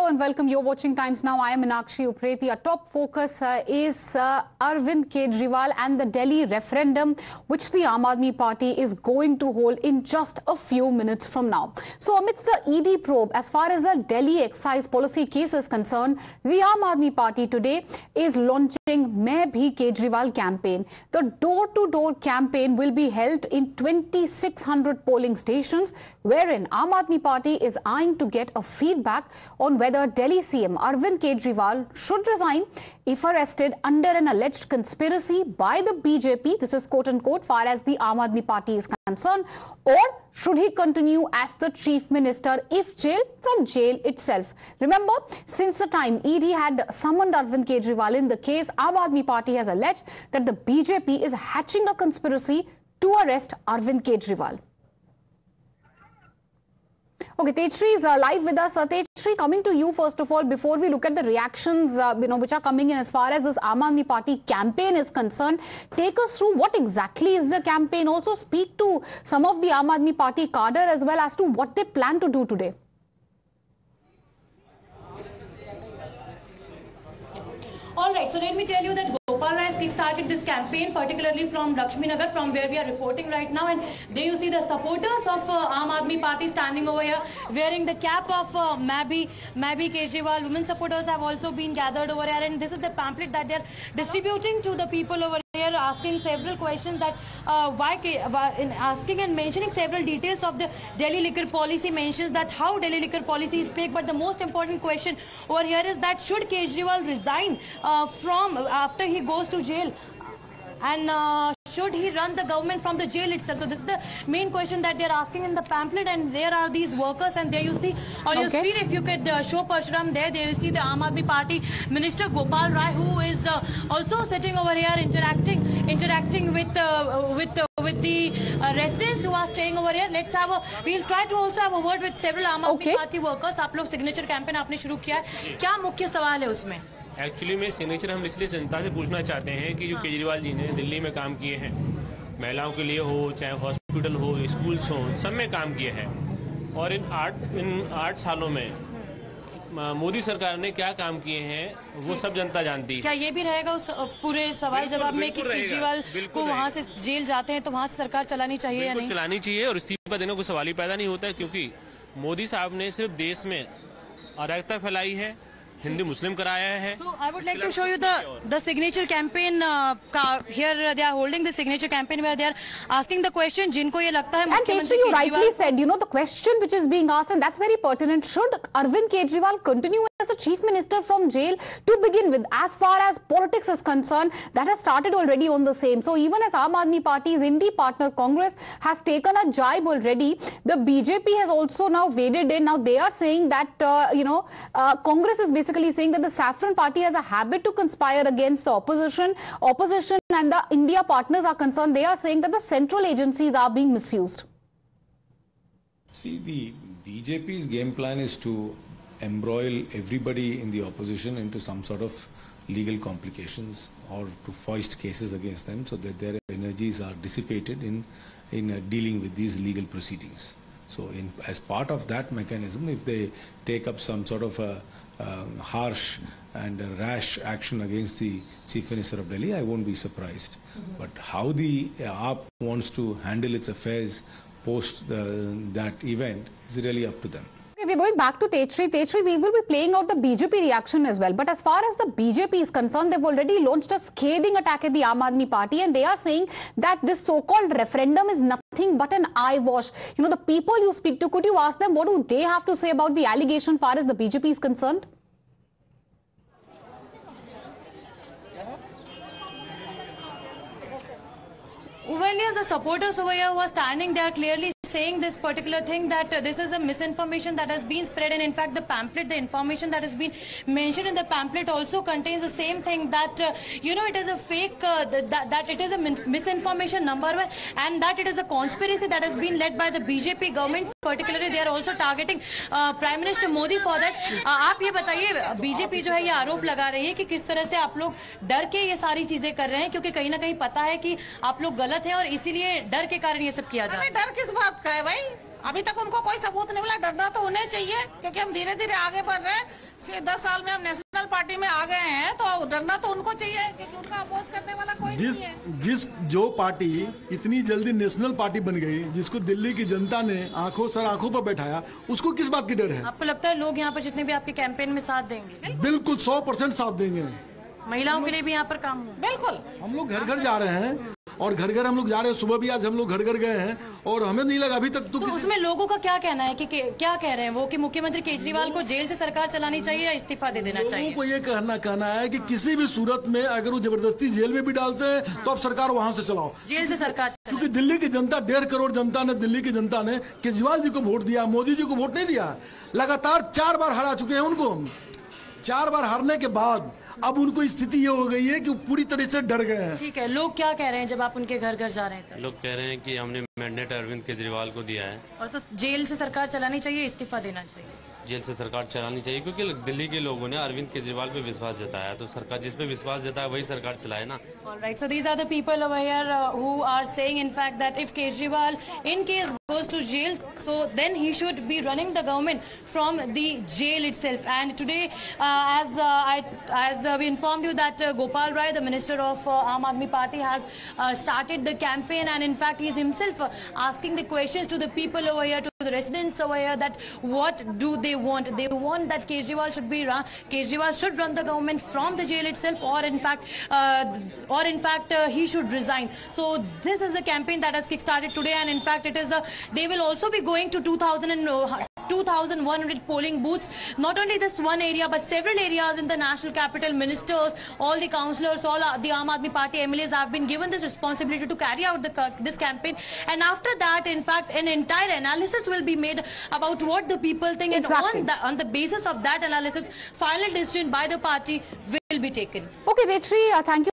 Hello and welcome. You're watching Times Now. I am Meenakshi Upreti. Our top focus is Arvind Kejriwal and the Delhi referendum, which the Aam Aadmi Party is going to hold in just a few minutes from now. So amidst the ED probe, as far as the Delhi excise policy case is concerned, the Aam Aadmi Party today is launching Main Bhi Kejriwal campaign. The door-to-door campaign will be held in 2,600 polling stations, wherein Aam Aadmi Party is eyeing to get a feedback on whether Delhi CM Arvind Kejriwal should resign if arrested under an alleged conspiracy by the BJP, this is quote-unquote, far as the Aam Aadmi Party is concerned, or should he continue as the chief minister if jailed from jail itself. Remember, since the time ED had summoned Arvind Kejriwal in the case, Aam Aadmi Party has alleged that the BJP is hatching a conspiracy to arrest Arvind Kejriwal. Okay, Tejshri is live with us. Tejshri, coming to you first of all, before we look at the reactions which are coming in as far as this Aam Aadmi Party campaign is concerned, take us through what exactly is the campaign. Also speak to some of the Aam Aadmi Party cadre as well as to what they plan to do today. All right, so let me tell you that Gopal Rai has kick-started this campaign, particularly from Lakshmi Nagar, from where we are reporting right now. And there you see the supporters of Aam Aadmi Party standing over here, wearing the cap of Main Bhi Kejriwal. Women supporters have also been gathered over here, and this is the pamphlet that they are distributing to the people over here, asking several questions that asking and mentioning several details of the Delhi liquor policy, mentions that how Delhi liquor policy is fake. But the most important question over here is that should Kejriwal resign from after he goes to jail, and should he run the government from the jail itself? So this is the main question that they're asking in the pamphlet. And there are these workers, and there you see on your screen, if you could show Parshuram there you see the Aam Aadmi Party Minister Gopal Rai, who is also sitting over here interacting with the residents who are staying over here. We'll try to also have a word with several Aam Aadmi Party workers. आप लोग signature campaign आपने शुरू किया है, क्या मुख्य सवाल है उसमें? एक्चुअली में सिग्नेचर हम इसलिए जनता से पूछना चाहते हैं कि जो केजरीवाल जी ने दिल्ली में काम किए हैं, महिलाओं के लिए हो, चाहे हॉस्पिटल हो, स्कूल्स हो, सब में काम किए हैं। और इन 8 सालों में मोदी सरकार ने क्या काम किए हैं वो सब जनता जानती है। क्या ये भी रहेगा उस पूरे सवाल जवाब में कि केजरीवाल को वहाँ से जेल जाते हैं तो वहाँ से सरकार चलानी चाहिए या नहीं? चलानी चाहिए, और इस्तीफा देने को सवाल ही पैदा नहीं होता है, क्योंकि मोदी साहब ने सिर्फ देश में अराजकता फैलाई है, हिंदू मुस्लिम कराया है। So I would like to show you the signature campaign. Here they are holding the signature campaign where they are asking the question जिनको ये लगता है। And Tejshri, you rightly said, you know, the question which is being asked, and that's very pertinent. Should Arvind Kejriwal continue as a chief minister from jail to begin with? As far as politics is concerned, that has started already on the same. So even as Aam Aadmi Party's Indie partner Congress has taken a jibe already, the BJP has also now waded in. Now they are saying that Congress is basically saying that the Saffron Party has a habit to conspire against the opposition and the India partners are concerned. They are saying that the central agencies are being misused. See, the BJP's game plan is to embroil everybody in the opposition into some sort of legal complications or to foist cases against them so that their energies are dissipated in dealing with these legal proceedings. So as part of that mechanism, if they take up some sort of a harsh and a rash action against the Chief Minister of Delhi, I won't be surprised. But how the AAP wants to handle its affairs post that event is really up to them. We're going back to Tejshri. Tejshri, we will be playing out the BJP reaction as well. But as far as the BJP is concerned, they've already launched a scathing attack at the Aam Aadmi Party, and they are saying that this so-called referendum is nothing but an eyewash. You know, the people you speak to, could you ask them what do they have to say about the allegation as far as the BJP is concerned? Well, yes, the supporters over here who are standing, they are clearly saying this particular thing, that this is a misinformation that has been spread, and in fact the pamphlet, the information that has been mentioned in the pamphlet also contains the same thing, that it is a fake, that it is a misinformation, number one, and that it is a conspiracy that has been led by the BJP government. Particularly they are also targeting Prime Minister Modi for that. आप ये बताइए, BJP जो है ये आरोप लगा रही है कि किस तरह से आप लोग डर के ये सारी चीजें कर रहे हैं, क्योंकि कहीं ना कहीं पता है कि आप लोग गलत हैं और इसीलिए डर के कारण ये सब किया जा रहा है। डर किस बात का है भाई? अभी तक उनको कोई सबूत नहीं मिला। डरना तो उन्हें चाहिए, क्योंकि हम धीरे धीरे आगे बढ़ रहे हैं। 6-10 साल में हम नेशनल पार्टी में आ गए हैं तो डरना तो उनको चाहिए क्योंकि उनका अपोज करने वाला कोई नहीं है। जो पार्टी इतनी जल्दी नेशनल पार्टी बन गई, जिसको दिल्ली की जनता ने आंखों पर बैठाया, उसको किस बात की डर है? आपको लगता है लोग यहाँ पर जितने भी आपके कैंपेन में साथ देंगे? बिल्कुल 100% साथ देंगे। महिलाओं के लिए भी यहाँ पर काम हो? बिल्कुल। हम लोग घर घर जा रहे हैं और घर घर हम लोग जा रहे हैं। सुबह भी आज हम लोग घर घर गए हैं और हमें नहीं लगा अभी तक तो उसमें लोगों का क्या कहना है कि क्या कह रहे हैं वो कि मुख्यमंत्री केजरीवाल को जेल से सरकार चलानी चाहिए या इस्तीफा दे देना चाहिए? लोगों को ये कहना है कि किसी भी सूरत में अगर वो जबरदस्ती जेल में भी डालते हैं तो अब सरकार वहां से चलाओ, जेल से सरकार। क्योंकि दिल्ली की जनता 1.5 करोड़ जनता ने, दिल्ली की जनता ने केजरीवाल जी को वोट दिया, मोदी जी को वोट नहीं दिया। लगातार 4 बार हरा चुके हैं उनको। 4 बार हारने के बाद अब उनको स्थिति ये हो गई है कि पूरी तरह से डर गए हैं। ठीक है, लोग क्या कह रहे हैं जब आप उनके घर घर जा रहे हैं? लोग कह रहे हैं कि हमने मैंडेट अरविंद केजरीवाल को दिया है और तो जेल से सरकार चलानी चाहिए, इस्तीफा देना चाहिए? जेल से सरकार चलानी चाहिए, क्योंकि दिल्ली के लोगों ने अरविंद केजरीवाल पे विश्वास जताया, तो सरकार जिस पे विश्वास जताया वही सरकार चलाए ना। Alright, so these are the people over here who are saying in fact that if Kejriwal in case goes to jail, so then he should be running the government from the jail itself. And today as we informed you that Gopal Rai, the minister of Aam Aadmi Party, has started the campaign, and in fact he is himself asking the questions to the people over here, to the residents over here, that what do they want? They want that Kejriwal should run the government from the jail itself, or in fact he should resign. So this is the campaign that has kick-started today, and in fact it is they will also be going to 2,100 polling booths. Not only this one area, but several areas in the national capital. Ministers, all the councillors, all the Aam Aadmi Party MLAs have been given this responsibility to carry out this campaign. And after that, in fact, an entire analysis will be made about what the people think. Exactly. And on the basis of that analysis, final decision by the party will be taken. Okay, Vetri, thank you.